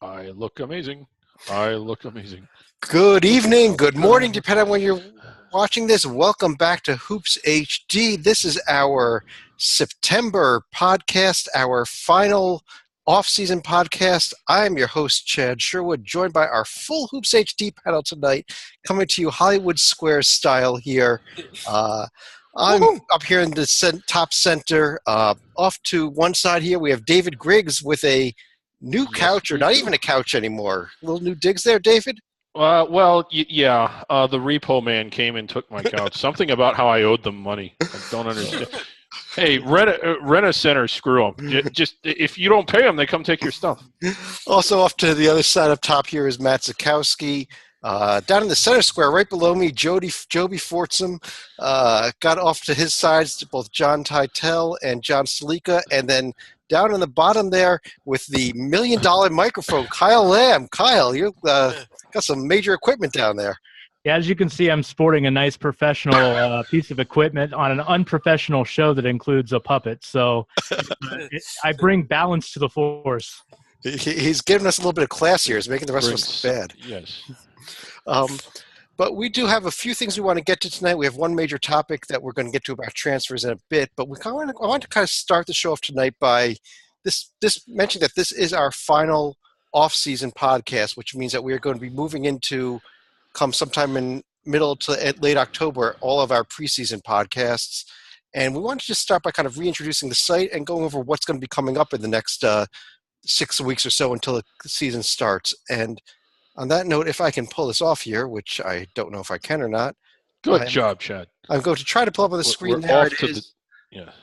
I look amazing. I look amazing. Good evening, good morning, depending on when you're watching this. Welcome back to Hoops HD. This is our September podcast, our final off-season podcast. I'm your host, Chad Sherwood, joined by our full Hoops HD panel tonight, coming to you Hollywood Squares style here. I'm up here in the top center. Off to one side here, we have David Griggs with a new couch, or not even a couch anymore. Little new digs there, David? The repo man came and took my couch. Something about how I owed them money. I don't understand. Hey, rent a center, screw them. Just if you don't pay them, they come take your stuff. Also off to the other side up top here is Matt Zukowski. Down in the center square, right below me, Joby Fortsum got off to his sides, both John Teitel and John Salika, and then down in the bottom there with the $1 million microphone, Kyle Lamb. Kyle, you got some major equipment down there. Yeah, as you can see, I'm sporting a nice professional piece of equipment on an unprofessional show that includes a puppet. So I bring balance to the force. He's giving us a little bit of class here. He's making the rest of us look bad. Yes. But we do have a few things we want to get to tonight. We have one major topic that we're going to get to about transfers in a bit, but I want to kind of start the show off tonight by this mentioning that this is our final off-season podcast, which means that we are going to be moving into, come sometime in middle to late October, all of our preseason podcasts. And we want to just start by kind of reintroducing the site and going over what's going to be coming up in the next 6 weeks or so until the season starts. And on that note, if I can pull this off here, which I don't know if I can or not. Good job, Chad. I'm going to try to pull up on the screen. There it is.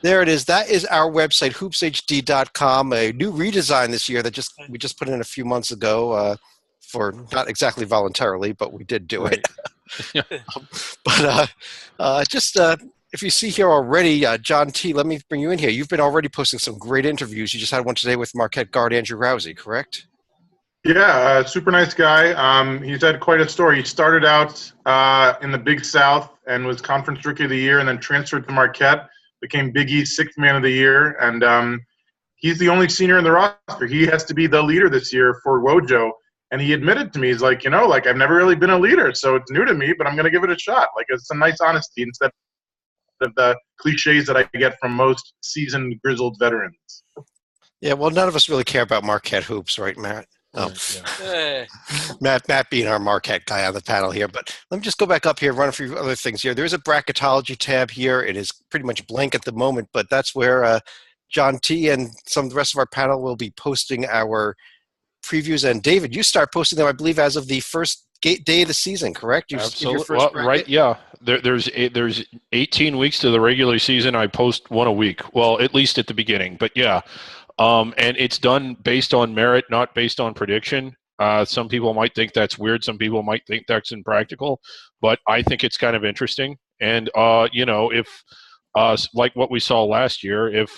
There it is. That is our website, hoopshd.com, a new redesign this year that we just put in a few months ago for not exactly voluntarily, but we did do it. If you see here already, John T., let me bring you in here. You've been already posting some great interviews. You just had one today with Marquette guard Andrew Rousey, correct? Yeah, super nice guy. He's had quite a story. He started out in the Big South and was Conference Rookie of the Year and then transferred to Marquette, became Big East Sixth Man of the Year, and he's the only senior in the roster. He has to be the leader this year for Wojo, and he admitted to me, he's like, I've never really been a leader, so it's new to me, but I'm going to give it a shot. Like, it's some nice honesty instead of the cliches that I get from most seasoned, grizzled veterans. Yeah, well, none of us really care about Marquette hoops, right, Matt? Matt being our Marquette guy on the panel here, but let me just go back up here, run a few other things here. There's a bracketology tab here. It is pretty much blank at the moment, but that's where John T. and some of the rest of our panel will be posting our previews. And David, you start posting them, I believe, as of the first day of the season, correct? Absolutely. Right, yeah. There's 18 weeks to the regular season. I post one a week. Well, at least at the beginning, but yeah. And it's done based on merit, not based on prediction. Some people might think that's weird. Some people might think that's impractical. But I think it's kind of interesting. And, if like what we saw last year, if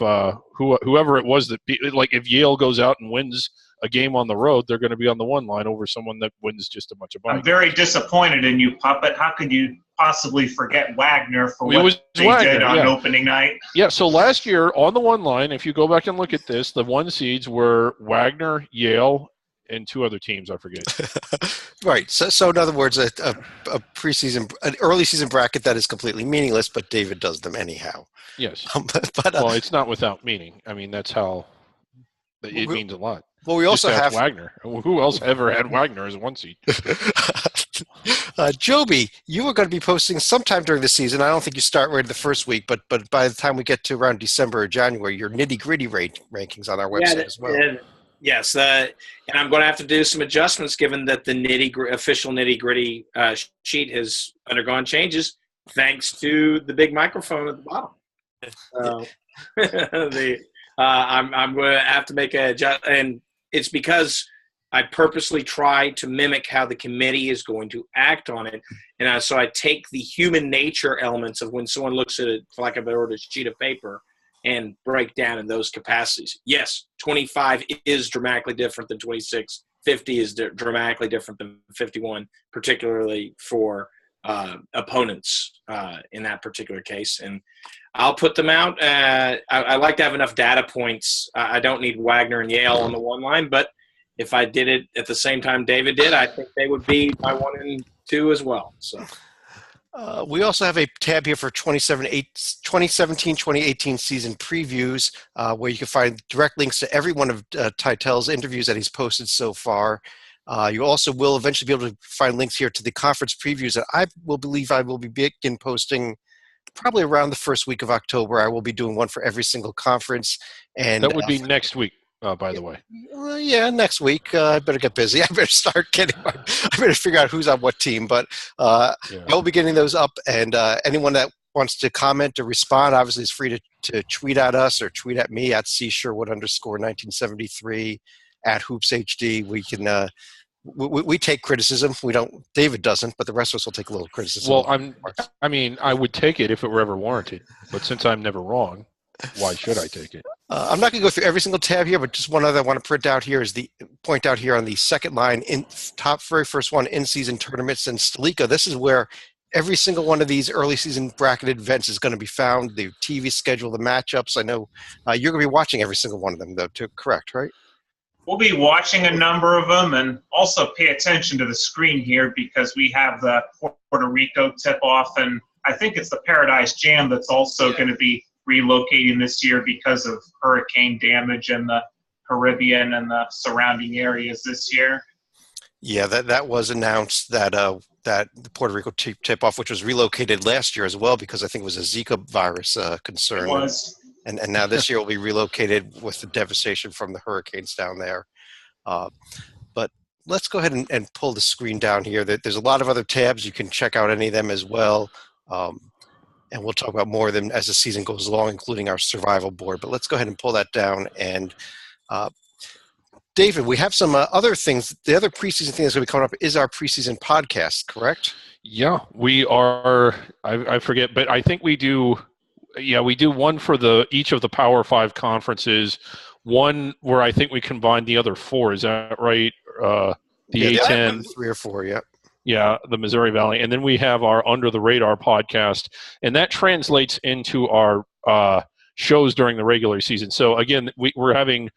whoever it was if Yale goes out and wins a game on the road, they're going to be on the one line over someone that wins just a bunch of money. I'm very disappointed in you, Puppet. How could you possibly forget Wagner for what they did on opening night? Yeah, so last year on the one line, if you go back and look at this, the one seeds were Wagner, Yale, and two other teams, I forget. Right. So in other words, a preseason, an early season bracket that is completely meaningless, but David does them anyhow. Yes. Well, it's not without meaning. I mean, that's how it means a lot. Well, we also have Wagner. Who else ever had Wagner as one seed? Joby, you were going to be posting sometime during the season. I don't think you start right the first week, but by the time we get to around December or January, your nitty-gritty rankings on our website as well. Yes, and I'm going to have to do some adjustments given that the official nitty-gritty sheet has undergone changes thanks to the big microphone at the bottom. I'm going to have to make a adjustment, and it's because I purposely try to mimic how the committee is going to act on it. And so I take the human nature elements of when someone looks at it, for lack of a better word, a sheet of paper, and break down in those capacities. Yes, 25 is dramatically different than 26. 50 is dramatically different than 51, particularly for opponents in that particular case. And I'll put them out. I like to have enough data points. I don't need Wagner and Yale on the one line, but if I did it at the same time David did, I think they would be my 1 and 2 as well. So. We also have a tab here for 2017-2018 season previews, where you can find direct links to every one of Tytel's interviews that he's posted so far. You also will eventually be able to find links here to the conference previews that I will begin posting probably around the first week of October. I will be doing one for every single conference. And that would be next week. By the way. Yeah, next week. I better get busy. I better start I better figure out who's on what team. But I will be getting those up. And anyone that wants to comment or respond, obviously, is free to tweet at us or tweet at me at @CSherwood_1973, at HoopsHD. We can we take criticism. We don't. David doesn't, but the rest of us will take a little criticism. Well, I would take it if it were ever warranted. But since I'm never wrong, why should I take it? I'm not going to go through every single tab here, but just one other I want to point out here on the second line, very first one, in-season tournaments in Stalika. This is where every single one of these early season bracketed events is going to be found, the TV schedule, the matchups. I know you're going to be watching every single one of them, though, too, correct, right? We'll be watching a number of them, and also pay attention to the screen here because we have the Puerto Rico tip-off, and I think it's the Paradise Jam that's also going to be relocating this year because of hurricane damage in the Caribbean and the surrounding areas this year. Yeah, that was announced that the Puerto Rico tip-off, which was relocated last year as well because I think it was a Zika virus concern. It was. And now this year will be relocated with the devastation from the hurricanes down there. But let's go ahead and pull the screen down here. There's a lot of other tabs. You can check out any of them as well. And we'll talk about more of them as the season goes along, including our survival board. But let's go ahead and pull that down. And David, we have some other things. The other preseason thing that's going to be coming up is our preseason podcast, correct? Yeah, we are. I forget, but I think we do. Yeah, we do one for each of the Power 5 conferences. One where I think we combine the other 4. Is that right? The A10. 3 or 4, yeah. Yeah, the Missouri Valley. And then we have our Under the Radar podcast, and that translates into our shows during the regular season. So, again, we're having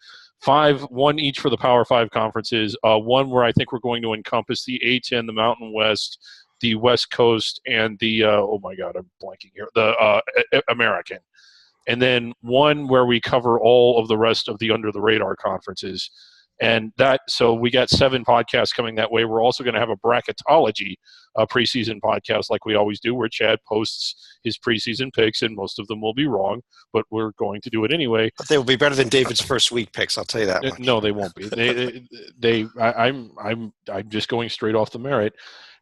5, one each for the Power 5 conferences, one where I think we're going to encompass the A10, the Mountain West, the West Coast, and the, oh my God, I'm blanking here, the American. And then one where we cover all of the rest of the Under the Radar conferences. And so we got 7 podcasts coming that way. We're also going to have a bracketology preseason podcast like we always do, where Chad posts his preseason picks, and most of them will be wrong, but we're going to do it anyway. But they will be better than David's first week picks, I'll tell you that much. No, they won't be. I'm just going straight off the merit.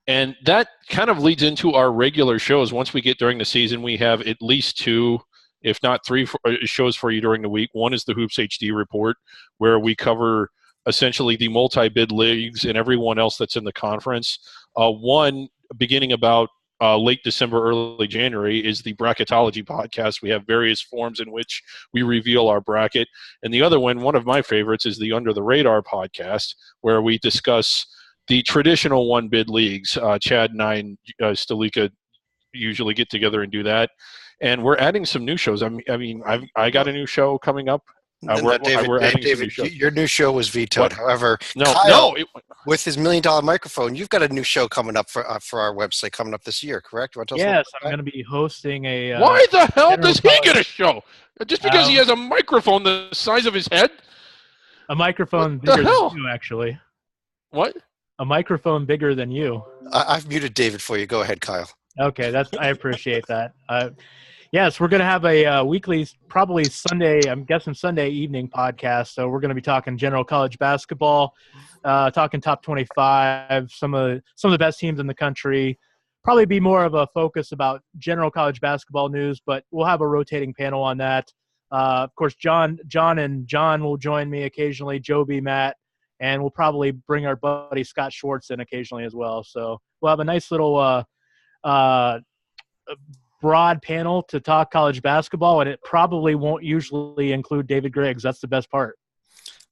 And that kind of leads into our regular shows. Once we get during the season, we have at least 2, if not 3 shows for you during the week. One is the Hoops HD Report, where we cover essentially the multi-bid leagues and everyone else that's in the conference. One, beginning about late December, early January, is the Bracketology podcast. We have various forms in which we reveal our bracket. And the other one of my favorites, is the Under the Radar podcast, where we discuss the traditional one-bid leagues. Chad and I and Stalika usually get together and do that. And we're adding some new shows. I got a new show coming up. David, your new show was vetoed. What? However, with his $1 million microphone, you've got a new show coming up for our website coming up this year, correct? Yes, I'm going to be hosting a. Why the hell does he get a show? Just because he has a microphone the size of his head? A microphone bigger than you, actually. What? A microphone bigger than you. I've muted David for you. Go ahead, Kyle. Okay, I appreciate that. Yes, we're going to have a weekly, probably Sunday, I'm guessing Sunday evening podcast. So we're going to be talking general college basketball, talking top 25, some of the best teams in the country. Probably be more of a focus about general college basketball news, but we'll have a rotating panel on that. Of course, John will join me occasionally, Joby, Matt, and we'll probably bring our buddy Scott Schwartz in occasionally as well. So we'll have a nice little broad panel to talk college basketball, and it probably won't usually include David Griggs. That's the best part.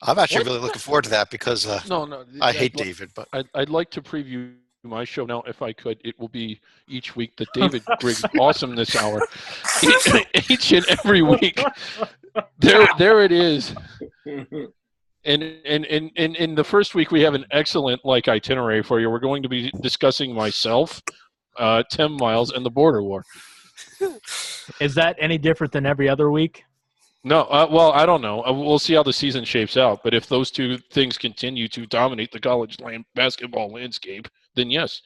I'm actually really looking forward to that because I hate David. But I'd like to preview my show now, if I could. It will be each week the David Griggs Awesomeness Hour. Each and every week. There it is. And in the first week, we have an excellent itinerary for you. We're going to be discussing myself, Tim Miles, and the border war. Is that any different than every other week? No, well, I don't know. We'll see how the season shapes out. But if those two things continue to dominate the college basketball landscape, then yes.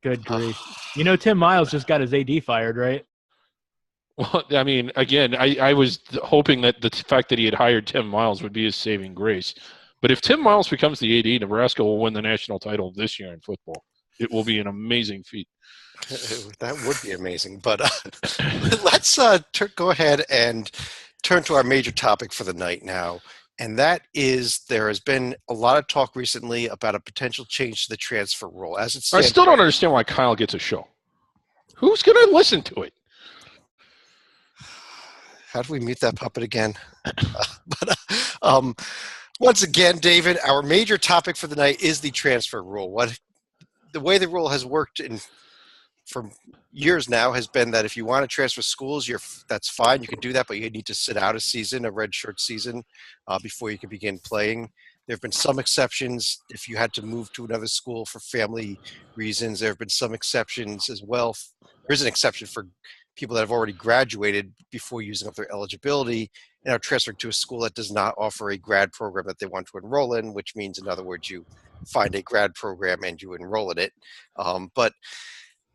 Good grief. Tim Miles just got his AD fired, right? Well, I mean, again, I was hoping that the fact that he had hired Tim Miles would be his saving grace. But if Tim Miles becomes the AD, Nebraska will win the national title this year in football. It will be an amazing feat. That would be amazing. But let's go ahead and turn to our major topic for the night now. And that is, there has been a lot of talk recently about a potential change to the transfer rule. As it stands, I still don't understand why Kyle gets a show. Who's going to listen to it? How do we mute that puppet again? Once again, David, our major topic for the night is the transfer rule. The way the rule has worked for years now has been that if you want to transfer schools, that's fine. You can do that, but you need to sit out a redshirt season, before you can begin playing. There have been some exceptions if you had to move to another school for family reasons. There have been some exceptions as well. There is an exception for people that have already graduated before using up their eligibility and are transferring to a school that does not offer a grad program that they want to enroll in, which means, in other words, you find a grad program and you enroll in it. But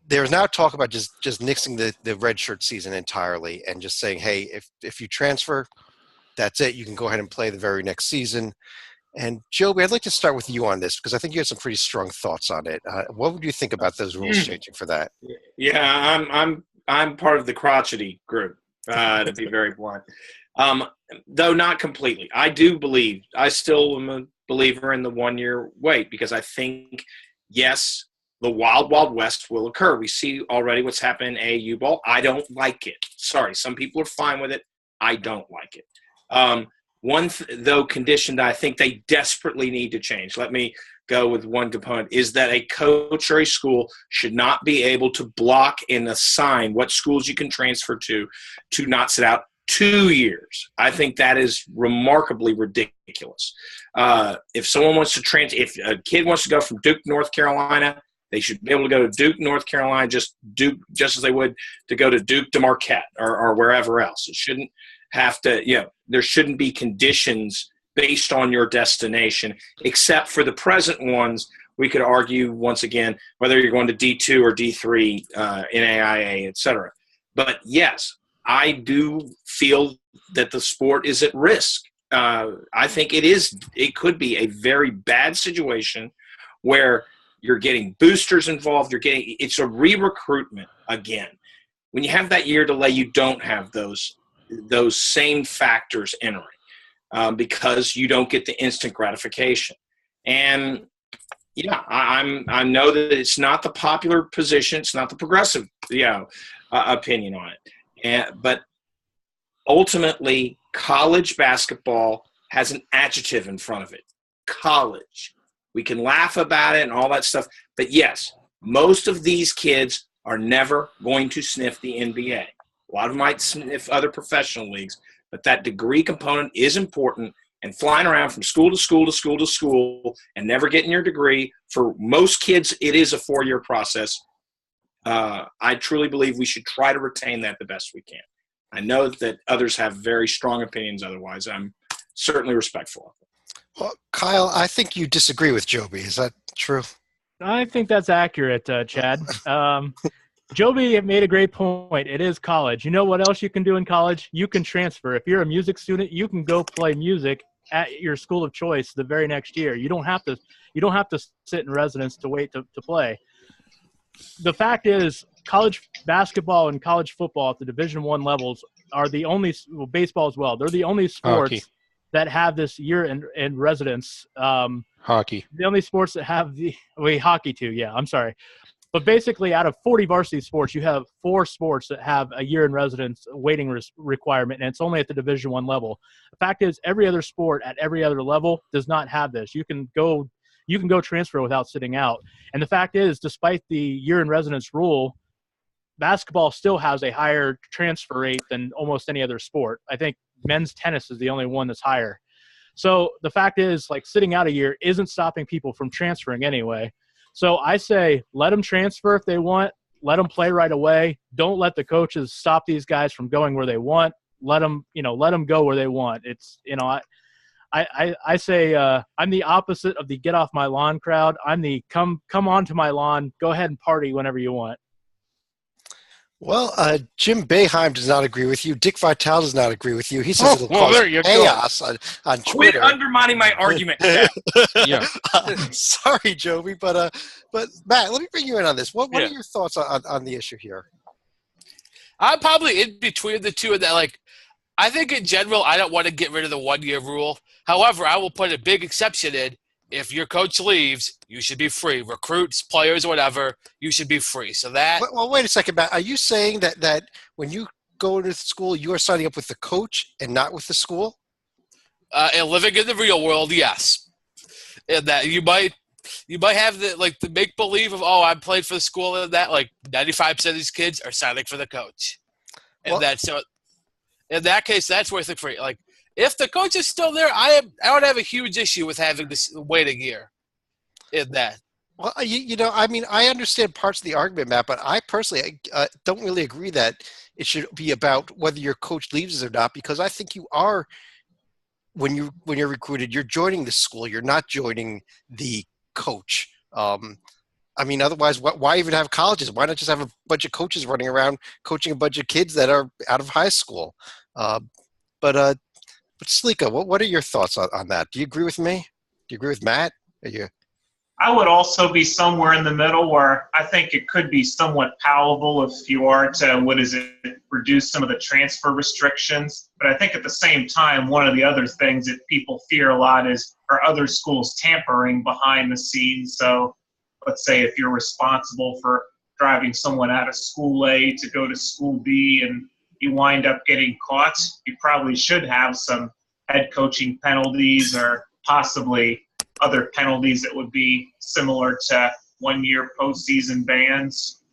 there's now talk about just nixing the redshirt season entirely and just saying, hey, if you transfer, that's it. You can go ahead and play the very next season. And Joby, I'd like to start with you on this because I think you had some pretty strong thoughts on it. What would you think about those rules changing for that? Yeah, I'm part of the crotchety group, to be very blunt. Though not completely. I still am a believer in the 1 year wait because I think, yes, the wild, wild west will occur. We see already what's happening in AAU ball. I don't like it. Sorry, some people are fine with it. I don't like it. Though condition that I think they desperately need to change, let me go with one component, is that a coach or a school should not be able to block and assign what schools you can transfer to not sit out 2 years. I think that is remarkably ridiculous. If someone wants to if a kid wants to go from Duke, North Carolina, they should be able to go to Duke, North Carolina, just as they would to go to Duke to Marquette or wherever else. It shouldn't have to, there shouldn't be conditions based on your destination, except for the present ones. We could argue once again whether you're going to D2 or D3, NAIA, et cetera. But yes, I do feel that the sport is at risk. I think it could be a very bad situation where you're getting boosters involved. It's a re-recruitment again. When you have that year delay, you don't have those same factors entering because you don't get the instant gratification. And yeah, I know that it's not the popular position. It's not the progressive, opinion on it. But ultimately, college basketball has an adjective in front of it. College. We can laugh about it and all that stuff. But yes, most of these kids are never going to sniff the NBA. A lot of them might sniff other professional leagues, but that degree component is important. And flying around from school to school to school to school and never getting your degree, for most kids, it is a 4-year process. I truly believe we should try to retain that the best we can. I know that others have very strong opinions otherwise. I'm certainly respectful of them. Well, Kyle, I think you disagree with Joby. Is that true? I think that's accurate, Chad. Joby made a great point. It is college. You know what else you can do in college? You can transfer. If you're a music student, you can go play music at your school of choice the very next year. You don't have to sit in residence to wait to play. The fact is, college basketball and college football at the Division I levels are the only baseball as well. They're the only sports Hockey. That have this year in residence. Hockey. The only sports that have hockey too. Yeah, I'm sorry. But basically, out of 40 varsity sports, you have 4 sports that have a year in residence waiting requirement, and it's only at the Division I level. The fact is, every other sport at every other level does not have this. You can go transfer without sitting out. And the fact is, despite the year in residence rule, basketball still has a higher transfer rate than almost any other sport. I think men's tennis is the only one that's higher. So the fact is, like, sitting out a year isn't stopping people from transferring anyway. So I say let them transfer if they want. Let them play right away. Don't let the coaches stop these guys from going where they want. Let them go where they want. It's, I say I'm the opposite of the get off my lawn crowd. I'm the come onto my lawn. Go ahead and party whenever you want. Well, Jim Boeheim does not agree with you. Dick Vitale does not agree with you. He says it'll cause there you chaos on Quit Twitter. undermining my argument. Yeah. Sorry, Joby, but Matt, let me bring you in on this. What are your thoughts on the issue here? I'm probably in between the two of that. Like, I think in general, I don't want to get rid of the 1 year rule. However, I will put a big exception in. If your coach leaves, you should be free. Recruits, players, whatever, you should be free. So that. Well, wait a second, Matt. Are you saying that when you go into the school, you are signing up with the coach and not with the school? And living in the real world, yes. And that you might have the make believe of, oh, I'm playing for the school, and that like 95% of these kids are signing for the coach. And so in that case, that's worth it for you. Like, if the coach is still there, I don't have a huge issue with having this wait a year in that. Well, I mean, I understand parts of the argument, Matt, but I personally don't really agree that it should be about whether your coach leaves or not, because I think you are, when you're recruited, you're joining the school. You're not joining the coach. I mean, otherwise, why even have colleges? Why not just have a bunch of coaches running around coaching a bunch of kids that are out of high school? But Slika, what are your thoughts on that? Do you agree with me? Do you agree with Matt? I would also be somewhere in the middle where I think it could be somewhat palatable if you are to, reduce some of the transfer restrictions. But I think at the same time, one of the other things that people fear a lot are other schools tampering behind the scenes. So let's say if you're responsible for driving someone out of school A to go to school B and you wind up getting caught, you probably should have some head coaching penalties or possibly other penalties that would be similar to 1 year postseason bans.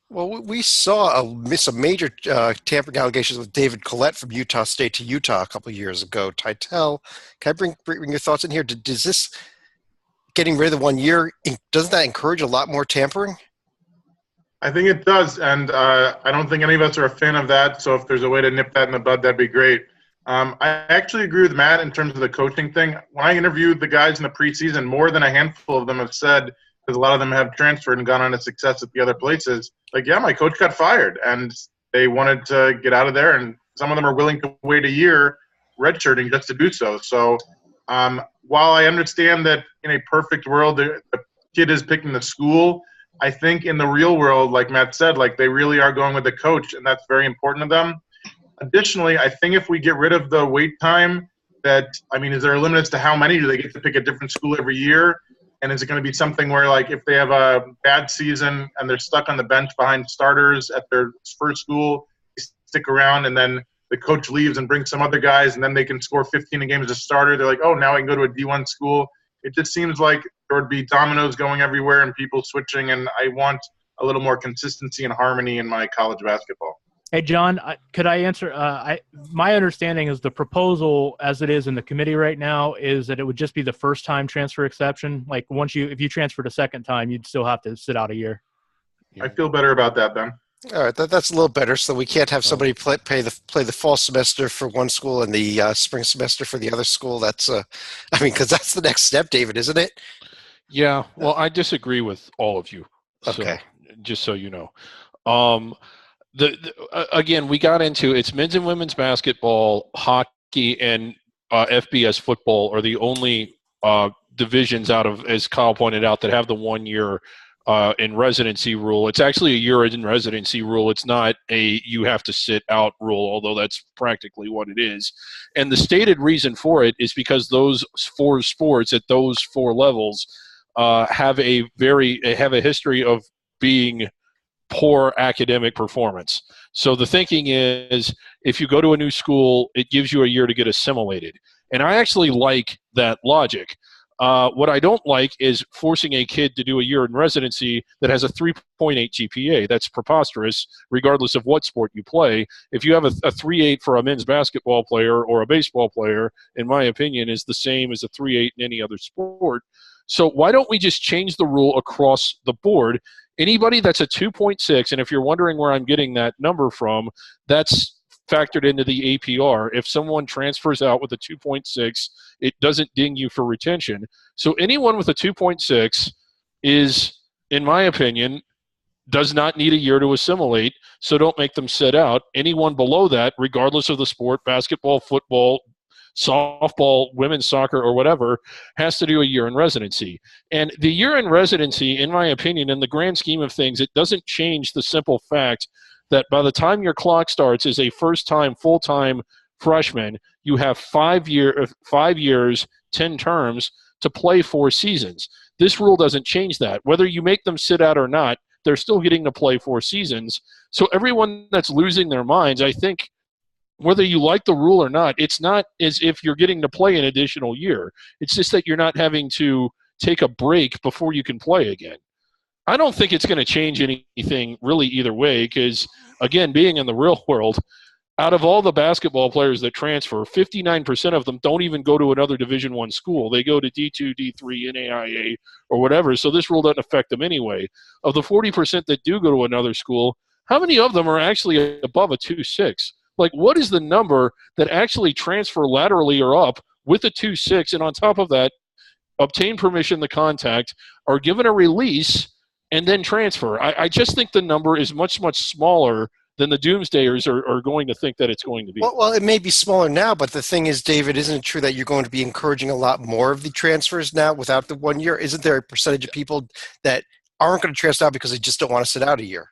Well, we saw some major tampering allegations with David Collette from Utah State to Utah a couple of years ago. Titel, can I bring your thoughts in here? Does this getting rid of the 1 year, doesn't that encourage a lot more tampering? I think it does, and I don't think any of us are a fan of that, so if there's a way to nip that in the bud, that'd be great. I actually agree with Matt in terms of the coaching thing. When I interviewed the guys in the preseason, more than a handful of them have said, because a lot of them have transferred and gone on to success at the other places, like, yeah, my coach got fired, and they wanted to get out of there, and some of them are willing to wait a year redshirting just to do so. So while I understand that in a perfect world, the kid is picking the school, I think in the real world, like Matt said, like they really are going with the coach, and that's very important to them. Additionally, I think if we get rid of the wait time, is there a limit as to how many? Do they get to pick a different school every year? And is it going to be something where, like, if they have a bad season and they're stuck on the bench behind starters at their first school, they stick around and then the coach leaves and brings some other guys and then they can score 15 a game as a starter? They're like, oh, now I can go to a D1 school. It just seems like there would be dominoes going everywhere and people switching, and I want a little more consistency and harmony in my college basketball. Hey, John, could I answer? My understanding is the proposal, as it is in the committee right now, is that it would just be the first-time transfer exception. Like, if you transferred a second time, you'd still have to sit out a year. I feel better about that, then. All right, that's a little better. So we can't have somebody play the fall semester for one school and the spring semester for the other school. That's, because that's the next step, David, isn't it? Yeah. Well, I disagree with all of you. Okay. So, just so you know. Again, we got into it's men's and women's basketball, hockey, and FBS football are the only divisions out of, as Kyle pointed out, that have the 1 year in residency rule. It's actually a year in residency rule. It's not a you have to sit out rule, although that's practically what it is. And the stated reason for it is because those four sports at those four levels have a history of being poor academic performance. So the thinking is if you go to a new school, it gives you a year to get assimilated. And I actually like that logic. What I don't like is forcing a kid to do a year in residency that has a 3.8 GPA. That's preposterous, regardless of what sport you play. If you have a 3.8 for a men's basketball player or a baseball player, in my opinion, is the same as a 3.8 in any other sport. So why don't we just change the rule across the board? Anybody that's a 2.6, and if you're wondering where I'm getting that number from, that's factored into the APR. If someone transfers out with a 2.6, it doesn't ding you for retention. So anyone with a 2.6 is, in my opinion, does not need a year to assimilate, so don't make them sit out. Anyone below that, regardless of the sport, basketball, football, softball, women's soccer, or whatever, has to do a year in residency. And the year in residency, in my opinion, in the grand scheme of things, it doesn't change the simple fact that by the time your clock starts as a first-time, full-time freshman, you have 5 years, 10 terms to play 4 seasons. This rule doesn't change that. Whether you make them sit out or not, they're still getting to play 4 seasons. So everyone that's losing their minds, I think, whether you like the rule or not, it's not as if you're getting to play an additional year. It's just that you're not having to take a break before you can play again. I don't think it's going to change anything really either way because, again, being in the real world, out of all the basketball players that transfer, 59% of them don't even go to another Division I school. They go to D2, D3, NAIA, or whatever, so this rule doesn't affect them anyway. Of the 40% that do go to another school, how many of them are actually above a 2.6? Like, what is the number that actually transfer laterally or up with a 2.6, and on top of that, obtain permission to contact, are given a release, and then transfer? I just think the number is much, much smaller than the doomsdayers are going to think that it's going to be. Well, it may be smaller now, but the thing is, David, isn't it true that you're going to be encouraging a lot more of the transfers now without the 1 year? Isn't there a percentage of people that aren't going to transfer out because they just don't want to sit out a year?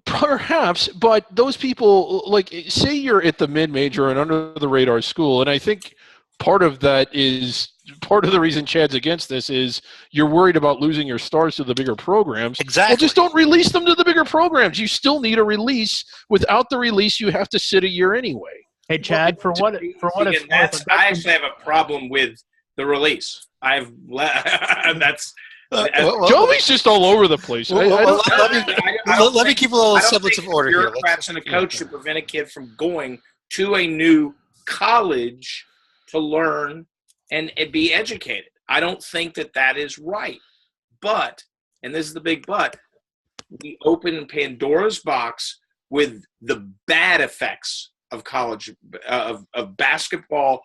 Perhaps, but those people, like, say you're at the mid-major and under-the-radar school, and I think part of that is part of the reason Chad's against this is you're worried about losing your stars to the bigger programs. Exactly. Well, just don't release them to the bigger programs. You still need a release. Without the release, you have to sit a year anyway. Hey, Chad, for what it's worth, I actually have a problem with the release. Joey's just all over the place. Let me keep a little semblance of order here. Bureaucrats and a coach should prevent a kid from going to a new college to learn and be educated. I don't think that is right. But, and this is the big but, we open Pandora's box with the bad effects of college, of basketball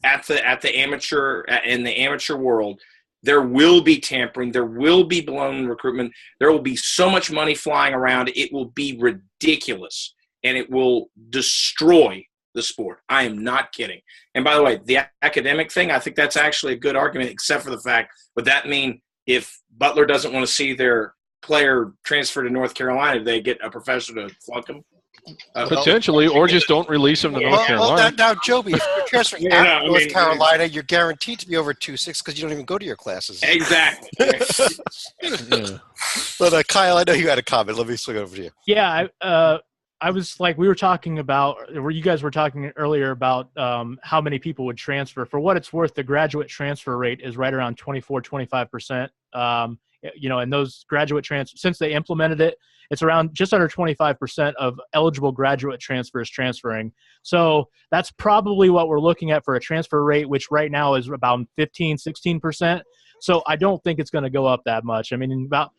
at the amateur, in the amateur world. There will be tampering. There will be blown recruitment. There will be so much money flying around. It will be ridiculous, and it will destroy the sport. I am not kidding. And by the way, the academic thing, I think that's actually a good argument, except for the fact, would that mean if Butler doesn't want to see their player transfer to North Carolina, they get a professor to flunk them? Potentially, or just don't release them to North Carolina. Now, Joby, if you're transferring out of North Carolina, you're guaranteed to be over 2.6 because you don't even go to your classes. Exactly. Yeah. But Kyle, I know you had a comment. Let me swing over to you. Yeah, I was like, we were talking about, or you guys were talking earlier about how many people would transfer. For what it's worth, the graduate transfer rate is right around 24-25%. And those graduate transfers, since they implemented it, it's around just under 25% of eligible graduate transfers transferring. So that's probably what we're looking at for a transfer rate, which right now is about 15-16%. So I don't think it's going to go up that much. I mean, about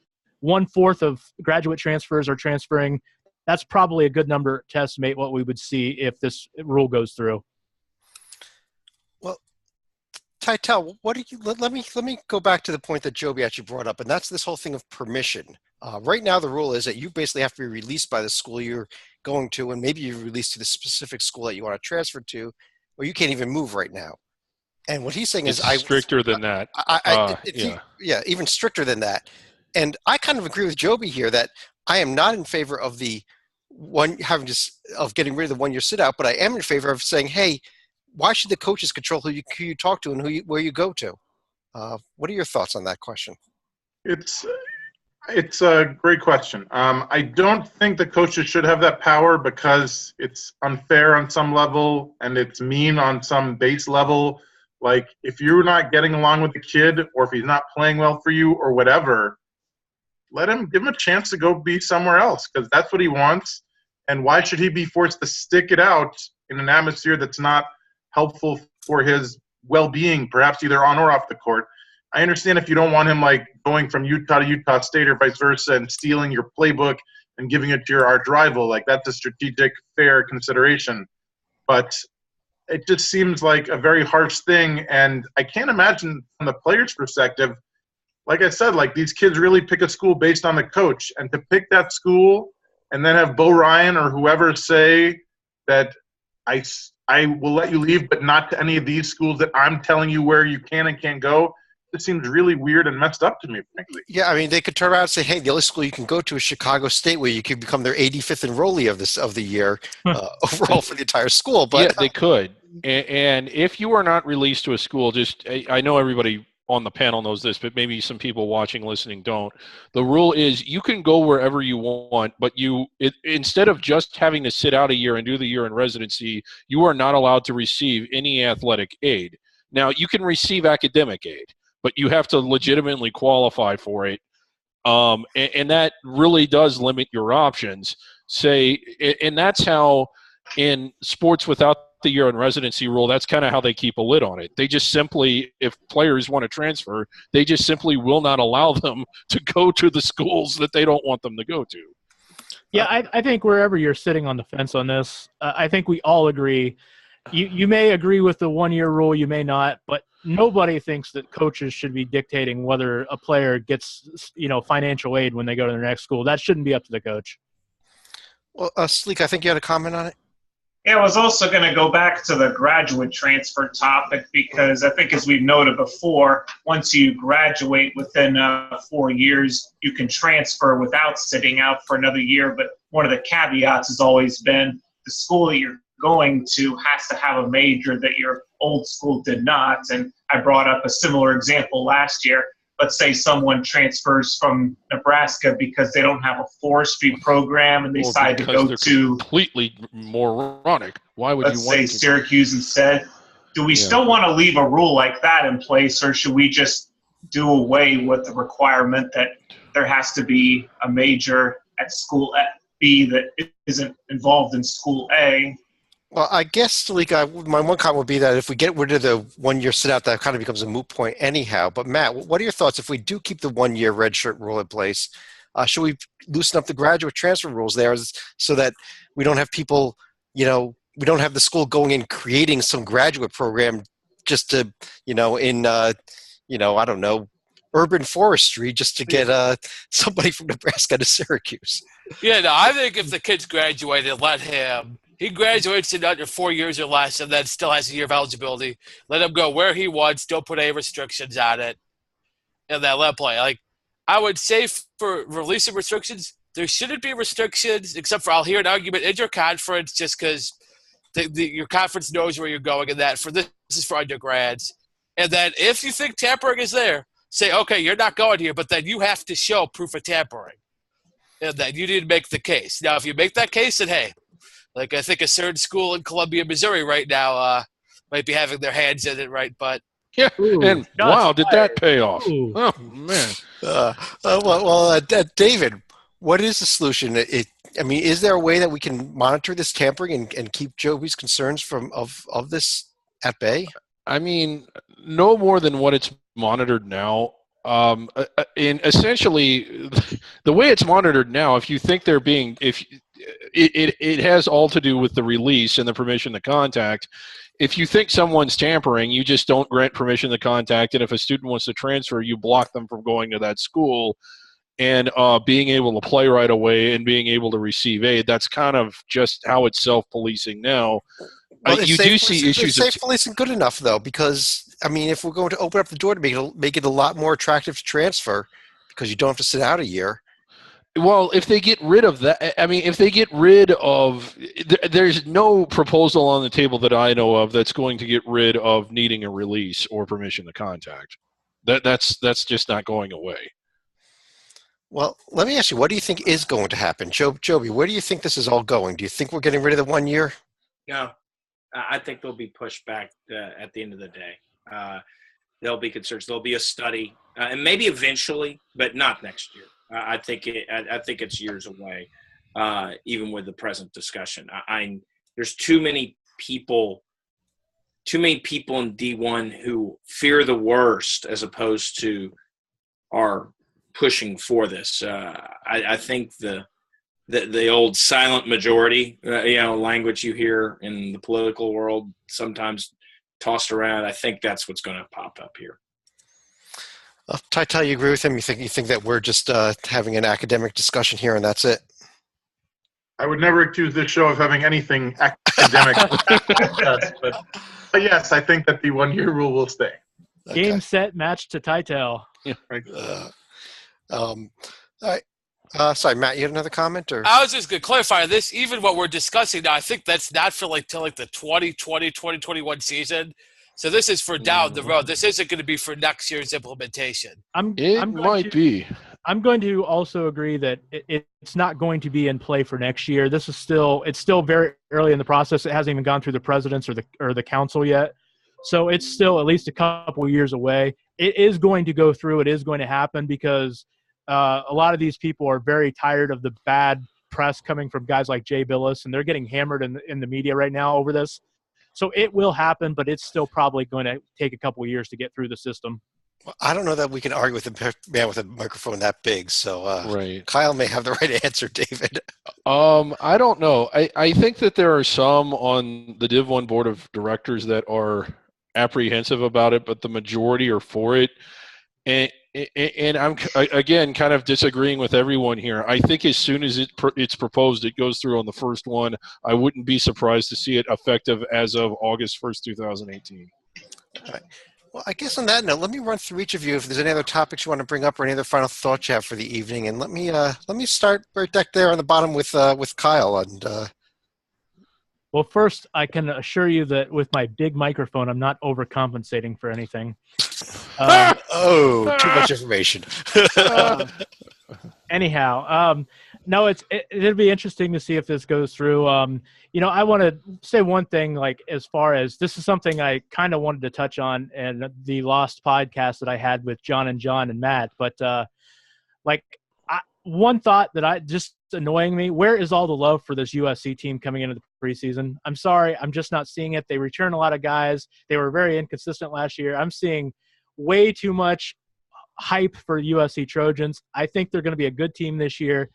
1/4 of graduate transfers are transferring. That's probably a good number to estimate what we would see if this rule goes through. Well, Tytel, what do you? Let me go back to the point that Joby actually brought up, and that's this whole thing of permission. Right now, the rule is that you basically have to be released by the school you're going to, and maybe you're released to the specific school that you want to transfer to, or you can't even move right now. And what he's saying is stricter than that. Even stricter than that. And I kind of agree with Joby here that I am not in favor of the of getting rid of the 1 year sit out, but I am in favor of saying, hey, why should the coaches control who you talk to and where you go to? What are your thoughts on that question? It's a great question. I don't think the coaches should have that power because it's unfair on some level and it's mean on some base level. Like, if you're not getting along with the kid, or if he's not playing well for you, or whatever, give him a chance to go be somewhere else, because that's what he wants. And why should he be forced to stick it out in an atmosphere that's not helpful for his well-being, perhaps either on or off the court? I understand if you don't want him like going from Utah to Utah State or vice versa and stealing your playbook and giving it to your arch rival. Like, that's a strategic, fair consideration. But it just seems like a very harsh thing, and I can't imagine from the player's perspective, like I said, like, these kids really pick a school based on the coach, and to pick that school and then have Bo Ryan or whoever say that I will let you leave, but not to any of these schools that I'm telling you where you can and can't go, it seems really weird and messed up to me, frankly. Yeah, I mean, they could turn around and say, hey, the only school you can go to is Chicago State, where you could become their 85th enrollee of the year overall for the entire school. But yeah, they could. And if you are not released to a school, I know everybody on the panel knows this, but maybe some people watching, listening don't. The rule is you can go wherever you want, but instead of just having to sit out a year and do the year in residency, you are not allowed to receive any athletic aid. Now, you can receive academic aid, but you have to legitimately qualify for it. And that really does limit your options. And that's how in sports without the year in residency rule, that's kind of how they keep a lid on it. They just simply, if players want to transfer, they just simply will not allow them to go to the schools that they don't want them to go to. Yeah, I think wherever you're sitting on the fence on this, I think we all agree. You may agree with the 1 year rule, you may not, but nobody thinks that coaches should be dictating whether a player gets, financial aid when they go to their next school. That shouldn't be up to the coach. Well, Sleek, I think you had a comment on it. Yeah, I was also going to go back to the graduate transfer topic, because I think, as we've noted before, once you graduate within 4 years, you can transfer without sitting out for another year. But one of the caveats has always been the school that you're going to has to have a major that your old school did not. And I brought up a similar example last year. Let's say someone transfers from Nebraska because they don't have a forestry program and they decide to go to completely moronic. Why would you want to say Syracuse instead? Do we still want to leave a rule like that in place, or should we just do away with the requirement that there has to be a major at school B that isn't involved in school A? Well, I guess, my one comment would be that if we get rid of the 1 year sit out, that kind of becomes a moot point anyhow. But Matt, what are your thoughts if we do keep the 1 year redshirt rule in place? Should we loosen up the graduate transfer rules there so that we don't have people, we don't have the school going in creating some graduate program just to, I don't know, urban forestry just to get somebody from Nebraska to Syracuse? Yeah, no, I think if the kid's graduated, let him. He graduates in under 4 years or less and then still has a year of eligibility. Let him go where he wants. Don't put any restrictions on it. And then let him play. Like, I would say for releasing restrictions, there shouldn't be restrictions, except for I'll hear an argument in your conference just because your conference knows where you're going, and that this is for undergrads. And then if you think tampering is there, say, okay, you're not going here, but then you have to show proof of tampering. And then you need to make the case. Now, if you make that case, then hey, like I think a certain school in Columbia, Missouri right now might be having their hands in it, right? But yeah, and wow, did that pay off? Ooh. Oh, man. David, what is the solution? Is there a way that we can monitor this tampering and keep Joby's concerns of this at bay? I mean, no more than what it's monitored now. And essentially, the way it's monitored now, if you think they're being, it has all to do with the release and the permission to contact. If you think someone's tampering, you just don't grant permission to contact. And if a student wants to transfer, you block them from going to that school and being able to play right away and being able to receive aid. That's kind of just how it's self-policing now. Well, you do see issues. Safe policing good enough, though, because, if we're going to open up the door to make it a lot more attractive to transfer because you don't have to sit out a year. Well, if they get rid of that, there's no proposal on the table that I know of that's going to get rid of needing a release or permission to contact. That's just not going away. Well, let me ask you, what do you think is going to happen? Joby, where do you think this is all going? Do you think we're getting rid of the 1 year? No, I think they'll be pushed back at the end of the day. There'll be concerns. There'll be a study, and maybe eventually, but not next year. I think it's years away, even with the present discussion. There's too many people in D1 who fear the worst as opposed to are pushing for this. I think the old silent majority, language you hear in the political world sometimes tossed around. I think that's what's going to pop up here. Tytel, you agree with him? You think that we're just having an academic discussion here and that's it? I would never accuse this show of having anything academic. But yes, I think that the 1-year rule will stay. Okay. Game, set, match to Tytel. All right. Sorry, Matt, you had another comment? Or I was just going to clarify this. Even what we're discussing now, I think that's not for till the 2020-2021 season. So this is for down the road. This isn't going to be for next year's implementation. It might be. I'm going to also agree that it's not going to be in play for next year. It's still very early in the process. It hasn't even gone through the presidents or the council yet. So it's still at least a couple of years away. It is going to go through. It is going to happen because a lot of these people are very tired of the bad press coming from guys like Jay Billis, and they're getting hammered in the media right now over this. So it will happen, but it's still probably going to take a couple of years to get through the system. Well, I don't know that we can argue with a man with a microphone that big. So right. Kyle may have the right answer, David. I don't know. I think that there are some on the Div 1 board of directors that are apprehensive about it, but the majority are for it. And I'm, again, kind of disagreeing with everyone here. I think as soon as it's proposed, it goes through on the first one. I wouldn't be surprised to see it effective as of August 1st, 2018. All right. Well, I guess on that note, let me run through each of you if there's any other topics you want to bring up or any other final thoughts you have for the evening. And let me start right back there on the bottom with Kyle. And well, first, I can assure you that with my big microphone, I'm not overcompensating for anything. Too much information. Anyhow, no, it'll be interesting to see if this goes through. I want to say one thing, like as far as this is something I kind of wanted to touch on in the Lost podcast that I had with John and Matt. But one thought that just annoying me, where is all the love for this USC team coming into the preseason? I'm sorry, I'm just not seeing it. They return a lot of guys. They were very inconsistent last year. I'm seeing way too much hype for USC Trojans. I think they're going to be a good team this year,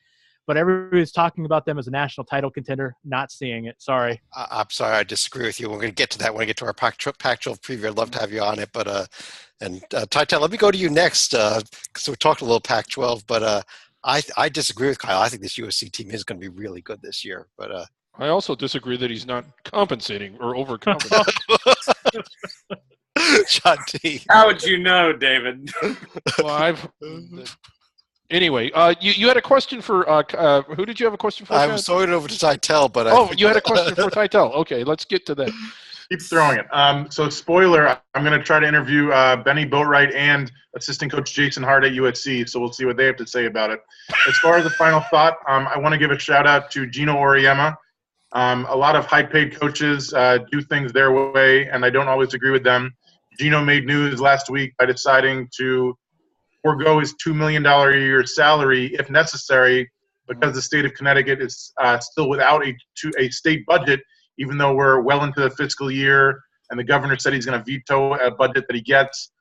but everybody's talking about them as a national title contender. Not seeing it. Sorry. I'm sorry. I disagree with you. We're going to get to that when we get to our Pac-12 preview. I'd love to have you on it, but Tytel, let me go to you next because we talked a little Pac-12, but I disagree with Kyle. I think this USC team is going to be really good this year, but I also disagree that he's not compensating or overcompensating. John T. How would you know, David? Well, anyway, you had a question for who did you have a question for? I was throwing it over to Tytel, but you had a question for Tytel. Okay, let's get to that. Keep throwing it. So spoiler, I'm going to try to interview Benny Boatwright and assistant coach Jason Hart at USC, so we'll see what they have to say about it. As far as the final thought, I want to give a shout-out to Gino Auriemma. A lot of high-paid coaches do things their way, and I don't always agree with them. Gino made news last week by deciding to forego his $2 million a year salary if necessary because the state of Connecticut is still without a state budget, even though we're well into the fiscal year and the governor said he's going to veto a budget that he gets.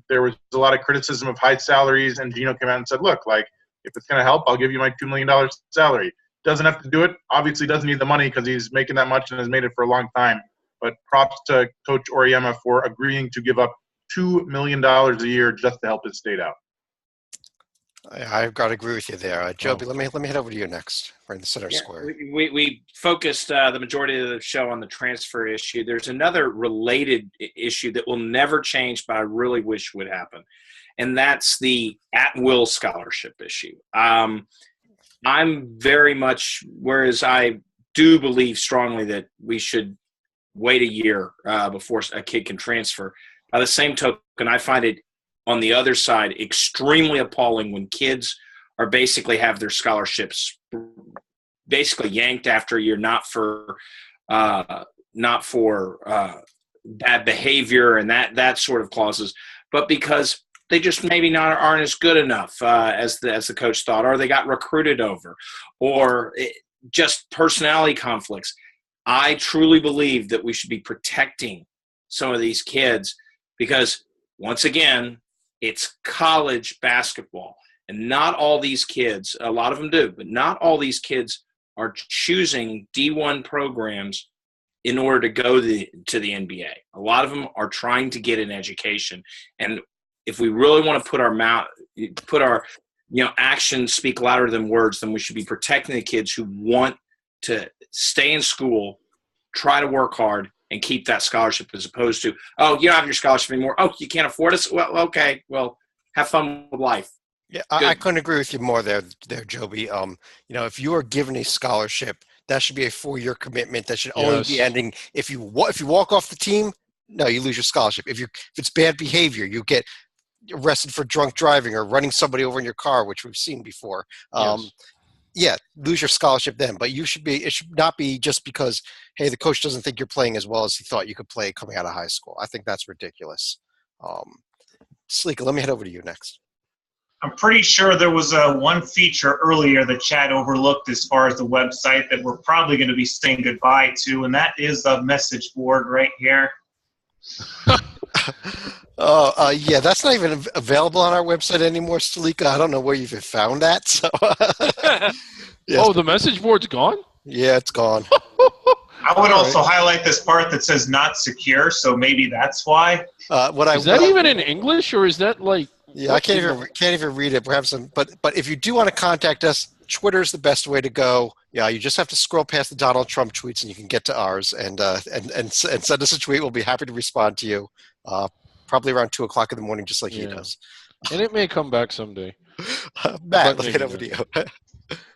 There was a lot of criticism of high salaries, and Gino came out and said, look, if it's going to help, I'll give you my $2 million salary. Doesn't have to do it. Obviously doesn't need the money because he's making that much and has made it for a long time. But props to Coach Auriemma for agreeing to give up $2 million a year just to help his state out. I've got to agree with you there. Joby, let me head over to you next. We're in the center square. We focused the majority of the show on the transfer issue. There's another related issue that will never change, but I really wish would happen, and that's the at-will scholarship issue. I'm very much, whereas I do believe strongly that we should wait a year before a kid can transfer. By the same token, I find it on the other side extremely appalling when kids are basically have their scholarships basically yanked after a year, not for bad behavior and that sort of clauses, but because they just maybe aren't as good enough as the coach thought, or they got recruited over, or just personality conflicts. I truly believe that we should be protecting some of these kids because, once again, it's college basketball. And not all these kids, a lot of them do, but not all these kids are choosing D1 programs in order to go to the NBA. A lot of them are trying to get an education. And if we really want to put our actions speak louder than words, then we should be protecting the kids who want to stay in school, try to work hard, and keep that scholarship, as opposed to, oh, you don't have your scholarship anymore. Oh, you can't afford it? Well, okay. Well, have fun with life. Yeah, I couldn't agree with you more there, Joby. If you are given a scholarship, that should be a 4-year commitment. That should only be ending if you walk off the team. No, you lose your scholarship. If it's bad behavior, you get arrested for drunk driving or running somebody over in your car, which we've seen before. Lose your scholarship then. But it should not be just because, hey, the coach doesn't think you're playing as well as he thought you could play coming out of high school. I think that's ridiculous. Sleeka, let me head over to you next. I'm pretty sure there was one feature earlier that Chad overlooked as far as the website that we're probably going to be saying goodbye to, and that is the message board right here. That's not even available on our website anymore, Sleeka. I don't know where you've found that. So, Oh, the message board's gone? Yeah, it's gone. I would also highlight this part that says not secure, so maybe that's why. Is that even in English, or is that like... Yeah, I can't even read it. Perhaps, but if you do want to contact us, Twitter's the best way to go. Yeah, you just have to scroll past the Donald Trump tweets, and you can get to ours and send us a tweet. We'll be happy to respond to you. Probably around 2:00 in the morning, just like he does. And it may come back someday. Matt, let's get over to you.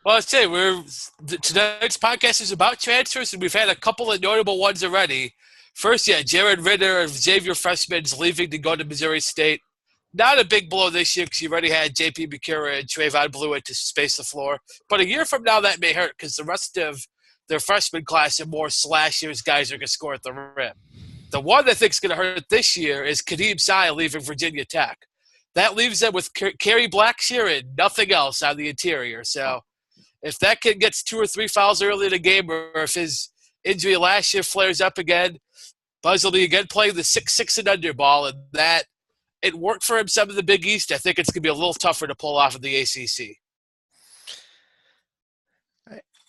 Well, I'd say tonight's podcast is about transfers, and we've had a couple of notable ones already. First, Jared Ritter of Xavier freshmen is leaving to go to Missouri State. Not a big blow this year because you already had J.P. Bakura and Trayvon Blewett to space the floor. But a year from now, that may hurt because the rest of their freshman class are more slashers, guys who can score at the rim. The one I think is going to hurt this year is Kadeem Sy leaving Virginia Tech. That leaves them with Kerry Blackshear and nothing else on the interior. So if that kid gets 2 or 3 fouls early in the game, or if his injury last year flares up again, Buzz will be again playing the 6'6" and under ball, and that it worked for him some of the Big East. I think it's going to be a little tougher to pull off in the ACC.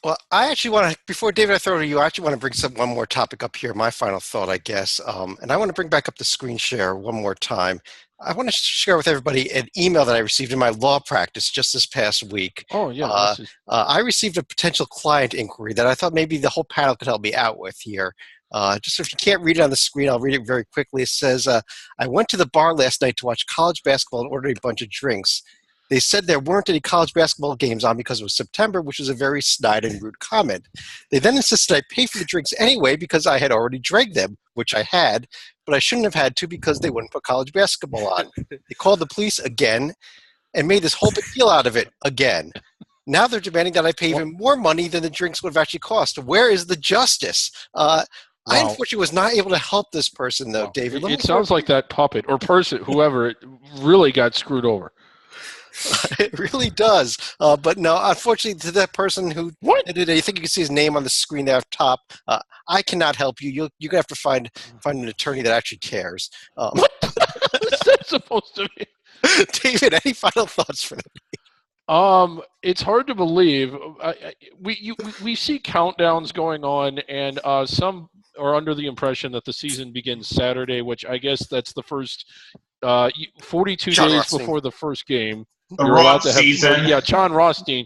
Well, I actually want to, before David, I throw it to you, I actually want to bring one more topic up here, my final thought, I guess. And I want to bring back up the screen share one more time. I want to share with everybody an email that I received in my law practice just this past week. Oh, yeah. I received a potential client inquiry that I thought maybe the whole panel could help me out with here. Just if you can't read it on the screen, I'll read it very quickly. It says, I went to the bar last night to watch college basketball and ordered a bunch of drinks. They said there weren't any college basketball games on because it was September, which was a very snide and rude comment. They then insisted I pay for the drinks anyway because I had already drank them, which I had, but I shouldn't have had to because they wouldn't put college basketball on. They called the police again and made this whole big deal out of it again. Now they're demanding that I pay even more money than the drinks would have actually cost. Where is the justice? I unfortunately was not able to help this person, though, David. It sounds like that puppet or person, whoever, it really got screwed over. It really does. But no, unfortunately, to that person who did it, I think you can see his name on the screen there up top. I cannot help you. You're going to have to find an attorney that actually cares. What is that supposed to be? David, any final thoughts for me? It's hard to believe. We see countdowns going on, and some are under the impression that the season begins Saturday, which I guess that's the first 42 John days Rothstein. before the first game. The Roth season. John Rothstein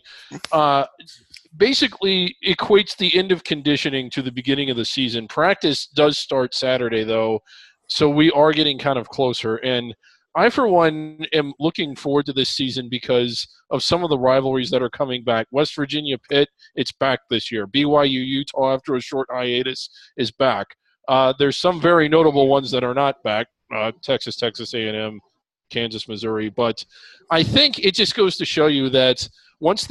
basically equates the end of conditioning to the beginning of the season. Practice does start Saturday, though, so we are getting kind of closer. And I, for one, am looking forward to this season because of some of the rivalries that are coming back. West Virginia Pitt, it's back this year. BYU Utah, after a short hiatus, is back. There's some very notable ones that are not back. Texas A&M, Kansas, Missouri. But I think it just goes to show you that once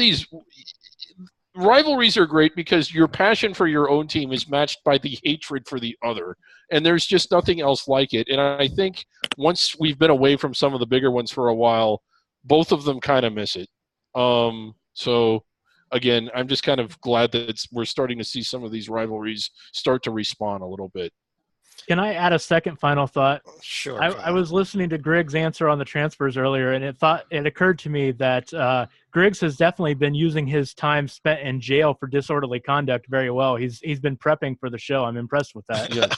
rivalries are great because your passion for your own team is matched by the hatred for the other, and there's just nothing else like it. And I think once we've been away from some of the bigger ones for a while, both of them kind of miss it. So again, I'm just kind of glad that we're starting to see some of these rivalries start to respawn a little bit. Can I add a second final thought? Sure. I was listening to Griggs' answer on the transfers earlier, and it occurred to me that Griggs has definitely been using his time spent in jail for disorderly conduct very well. He's been prepping for the show. I'm impressed with that. Yeah.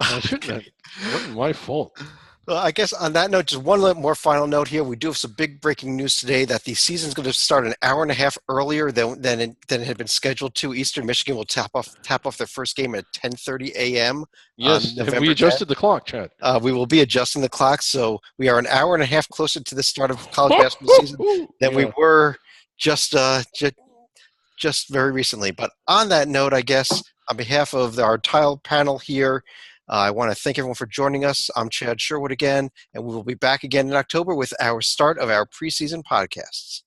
I shouldn't have. It wasn't my fault. Well, I guess on that note, just one more final note here. We do have some big breaking news today that the season's going to start an hour and a half earlier than it had been scheduled to. Eastern Michigan will tap off their first game at 10:30 a.m. Yes, have we adjusted the clock, Chad? We will be adjusting the clock, so we are an hour and a half closer to the start of college basketball season than we were just very recently. But on that note, I guess on behalf of our tile panel here, I want to thank everyone for joining us. I'm Chad Sherwood again, and we will be back again in October with our start of our preseason podcasts.